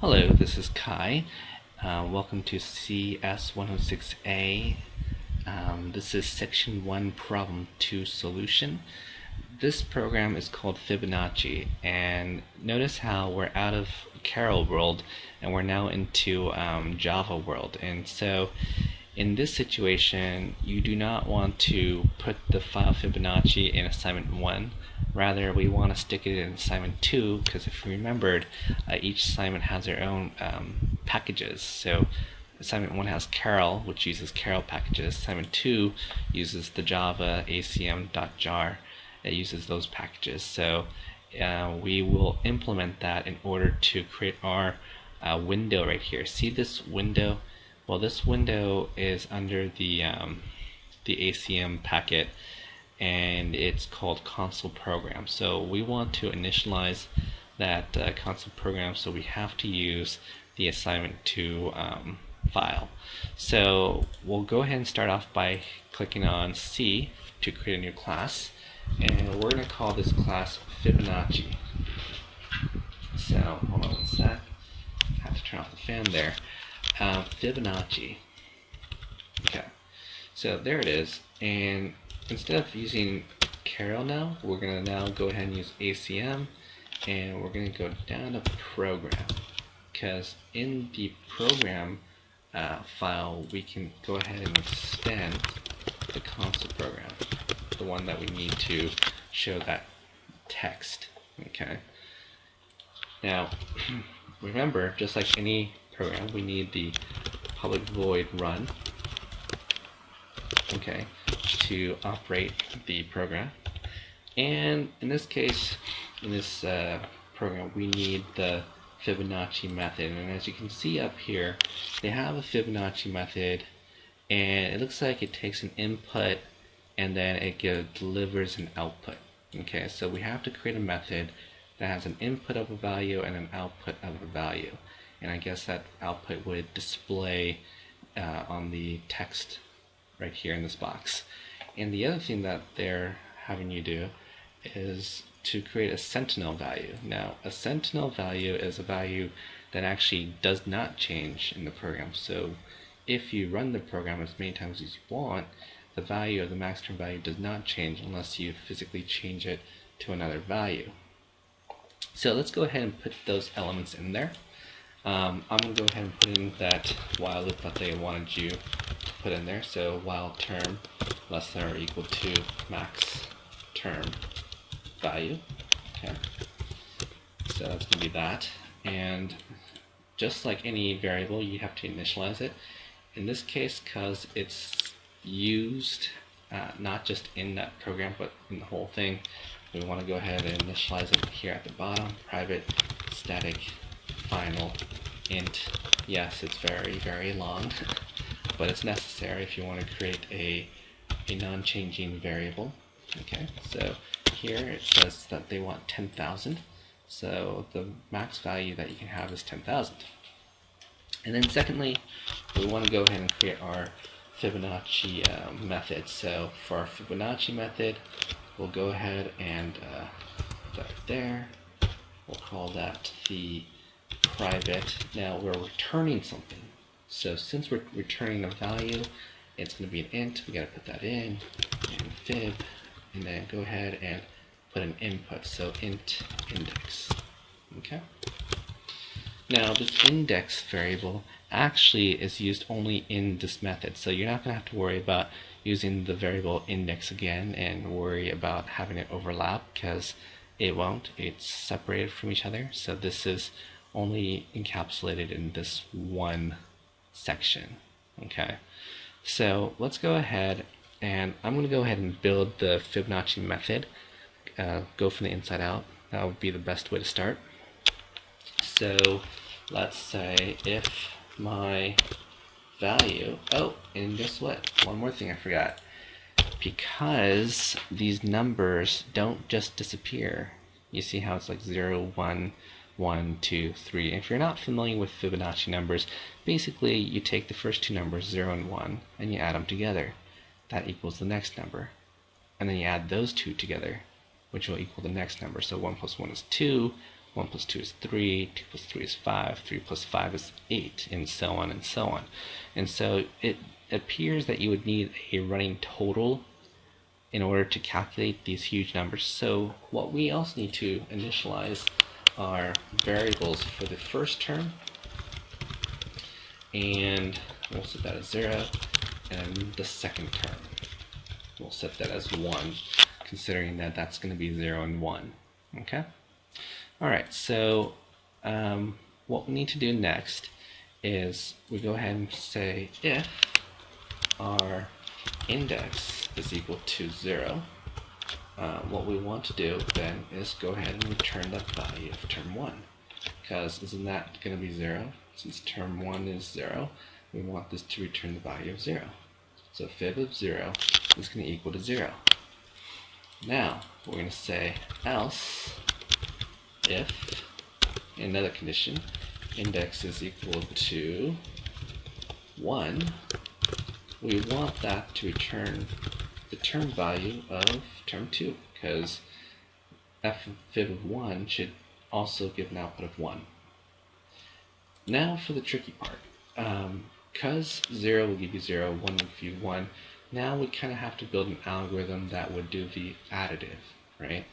Hello, this is Kai. Welcome to CS106A. This is Section 1, Problem 2 Solution. This program is called Fibonacci, and notice how we're out of Carol world and we're now into Java world. And so in this situation, you do not want to put the file Fibonacci in assignment 1. Rather, we want to stick it in assignment 2, because if you remembered, each assignment has their own packages. So assignment 1 has Carol, which uses Carol packages. Assignment 2 uses the Java acm.jar. It uses those packages. So we will implement that in order to create our window right here. See this window? Well, this window is under the ACM packet, and it's called console program. So we want to initialize that console program, so we have to use the assignment 2 file. So we'll go ahead and start off by clicking on C to create a new class, and we're going to call this class Fibonacci. So hold on one sec, I have to turn off the fan there. Fibonacci. Okay, so there it is, and instead of using Carol now, we're going to now go ahead and use ACM, and we're going to go down to program, because in the program file we can go ahead and extend the console program, the one that we need to show that text. Okay. Now remember, just like any program, we need the public void run, okay, to operate the program. And in this case, in this program, we need the Fibonacci method. And as you can see up here, they have a Fibonacci method, and it looks like it takes an input and then it delivers an output. Okay, so we have to create a method that has an input of a value and an output of a value. And I guess that output would display on the text right here in this box. And the other thing that they're having you do is to create a Sentinel value. Now, a Sentinel value is a value that actually does not change in the program. So if you run the program as many times as you want, the value of the max term value does not change unless you physically change it to another value. So let's go ahead and put those elements in there. I'm going to go ahead and put in that while loop that they wanted you to put in there. So while term less than or equal to max term value. Okay. So that's going to be that. And just like any variable, you have to initialize it. In this case, because it's used not just in that program, but in the whole thing, we want to go ahead and initialize it here at the bottom. Private static final int. Yes, it's very, very long, but it's necessary if you want to create a non-changing variable. Okay, so here it says that they want 10,000, so the max value that you can have is 10,000. And then secondly, we want to go ahead and create our Fibonacci method. So for our Fibonacci method, we'll go ahead and put that there. We'll call that the private. Now we're returning something, so since we're returning a value, it's going to be an int. We got to put that in, and fib, and then go ahead and put an input, so int index. Okay. Now this index variable actually is used only in this method, so you're not going to have to worry about using the variable index again and worry about having it overlap, because it won't. It's separated from each other. So this is only encapsulated in this one section. Okay, so let's go ahead, and I'm going to go ahead and build the Fibonacci method. Go from the inside out. That would be the best way to start. So let's say if my value, oh, and guess what? One more thing I forgot. Because these numbers don't just disappear. You see how it's like 0, 1, 1, 2, 3. If you're not familiar with Fibonacci numbers, basically you take the first two numbers, 0 and 1, and you add them together. That equals the next number. And then you add those two together, which will equal the next number. So 1 plus 1 is 2, 1 plus 2 is 3, 2 plus 3 is 5, 3 plus 5 is 8, and so on and so on. And so it appears that you would need a running total in order to calculate these huge numbers. So what we also need to initialize are variables for the first term, and we'll set that as 0, and the second term we'll set that as 1, considering that that's going to be 0 and 1. Okay? Alright, so what we need to do next is we go ahead and say if our index is equal to 0, what we want to do then is go ahead and return the value of term 1, because isn't that going to be 0? Since term 1 is 0, we want this to return the value of 0. So fib of 0 is going to equal to 0. Now we're going to say else if, in another condition, index is equal to 1, we want that to return the term value of term 2, because f of fib of 1 should also give an output of 1. Now for the tricky part. Because 0 will give you 0, 1 will give you 1, now we kind of have to build an algorithm that would do the additive, right?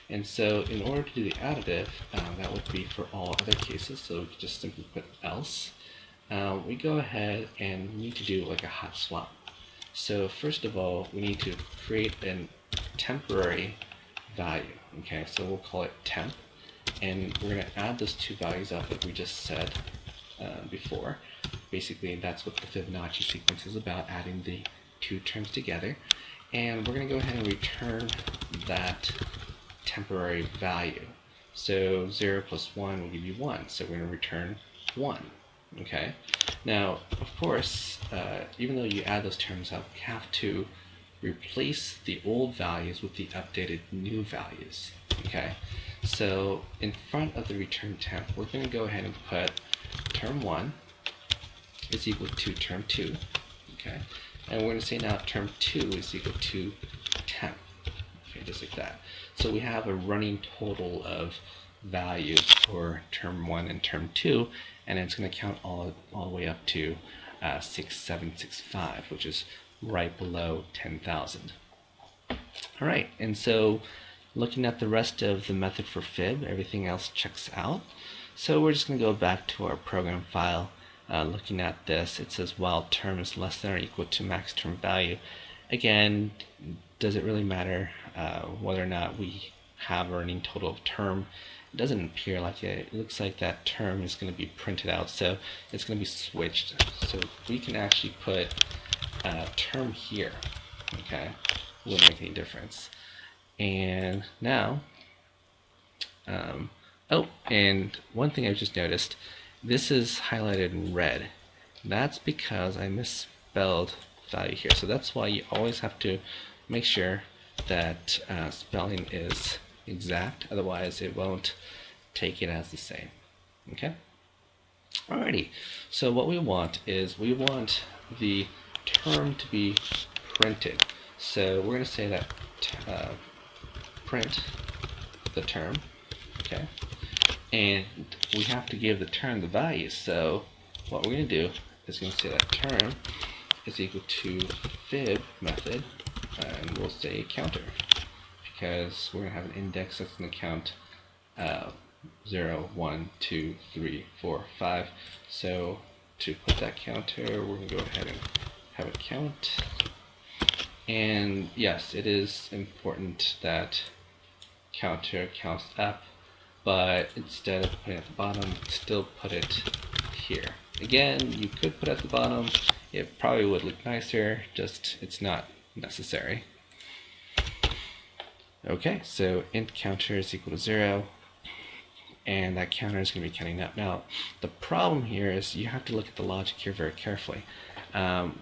And so in order to do the additive, that would be for all other cases, so we could just simply put else. We go ahead and we need to do like a hot swap. So first of all, we need to create a temporary value. Okay, so we'll call it temp, and we're going to add those two values up like we just said before. Basically, that's what the Fibonacci sequence is about, adding the two terms together. And we're going to go ahead and return that temporary value. So 0 plus 1 will give you 1, so we're going to return 1. Okay. Now, of course, even though you add those terms up, you have to replace the old values with the updated new values. Okay. So in front of the return temp, we're going to go ahead and put term 1 is equal to term 2. Okay. And we're going to say now term 2 is equal to temp. Okay, just like that. So we have a running total of values for term 1 and term 2, and it's going to count all the way up to 6765, which is right below 10,000. Alright, and so looking at the rest of the method for fib, everything else checks out. So we're just going to go back to our program file. Looking at this, it says while term is less than or equal to max term value. Again, does it really matter whether or not we have a running total of term? It doesn't appear like it. It looks like that term is going to be printed out, so it's going to be switched. So we can actually put term here. Okay, wouldn't make any difference. And now, oh, and one thing I just noticed, this is highlighted in red. That's because I misspelled value here. So that's why you always have to make sure that spelling is exact, otherwise it won't take it as the same. Okay? Alrighty, so what we want is we want the term to be printed. So we're going to say that print the term, okay? And we have to give the term the value. So what we're going to do is going to say that term is equal to fib method, and we'll say counter, because we're going to have an index that's going to count 0, 1, 2, 3, 4, 5. So to put that counter, we're going to go ahead and have it count. And yes, it is important that counter counts up, but instead of putting it at the bottom, still put it here. Again, you could put it at the bottom. It probably would look nicer, just it's not necessary. Okay, so int counter is equal to 0, and that counter is going to be counting up. Now, the problem here is you have to look at the logic here very carefully.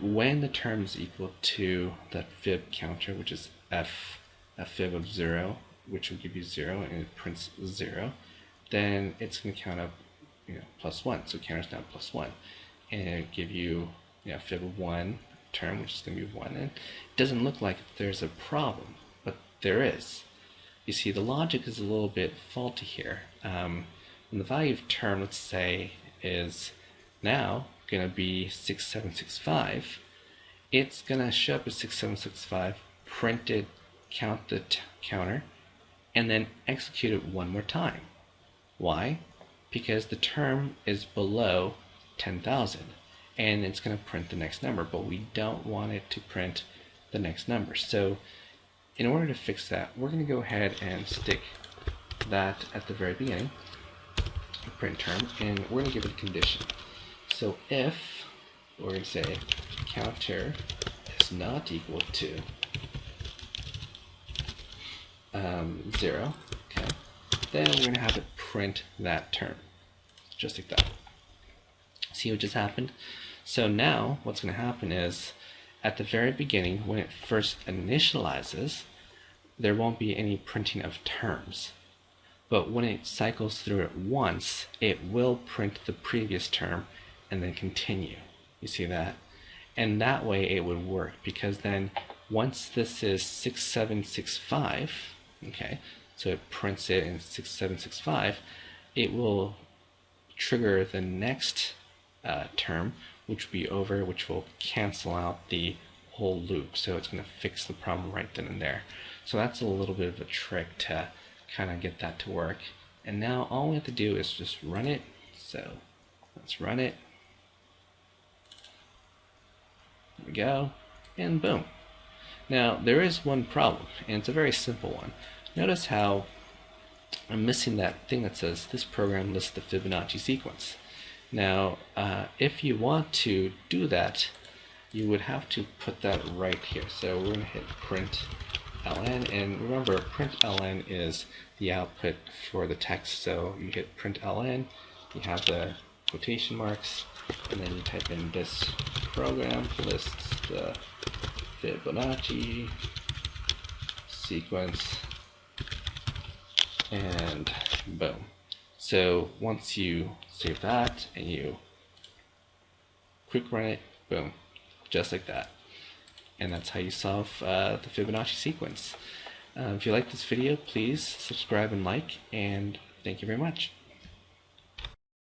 When the term is equal to that fib counter, which is a fib of 0, which will give you 0, and it prints 0, then it's going to count up, plus 1. So counter's now plus 1, and it'll give you, fib of 1 term, which is going to be 1. And it doesn't look like there's a problem, but there is. You see, the logic is a little bit faulty here. And the value of term, let's say, is now going to be 6765. It's going to show up as 6765, print it, count the counter, and then execute it one more time. Why? Because the term is below 10,000, and it's going to print the next number, but we don't want it to print the next number. So in order to fix that, we're going to go ahead and stick that at the very beginning, print term, and we're going to give it a condition. So if we're going to say counter is not equal to 0, okay, then we're going to have it print that term, just like that. See what just happened? So now what's going to happen is at the very beginning, when it first initializes, there won't be any printing of terms. But when it cycles through it once, it will print the previous term and then continue. You see that? And that way it would work, because then once this is 6765, okay, so it prints it in 6765, it will trigger the next term, which will be over, which will cancel out the whole loop. So it's going to fix the problem right then and there. So that's a little bit of a trick to kind of get that to work. And now all we have to do is just run it. So let's run it. There we go. And boom. Now there is one problem, and it's a very simple one. Notice how I'm missing that thing that says this program lists the Fibonacci sequence. Now if you want to do that, you would have to put that right here. So we're going to hit print ln, and remember, print ln is the output for the text. So you hit print ln, you have the quotation marks, and then you type in this program lists the Fibonacci sequence, and boom. So once you save that and you quick run it, boom, just like that. And that's how you solve the Fibonacci sequence. If you like this video, please subscribe and like, and thank you very much.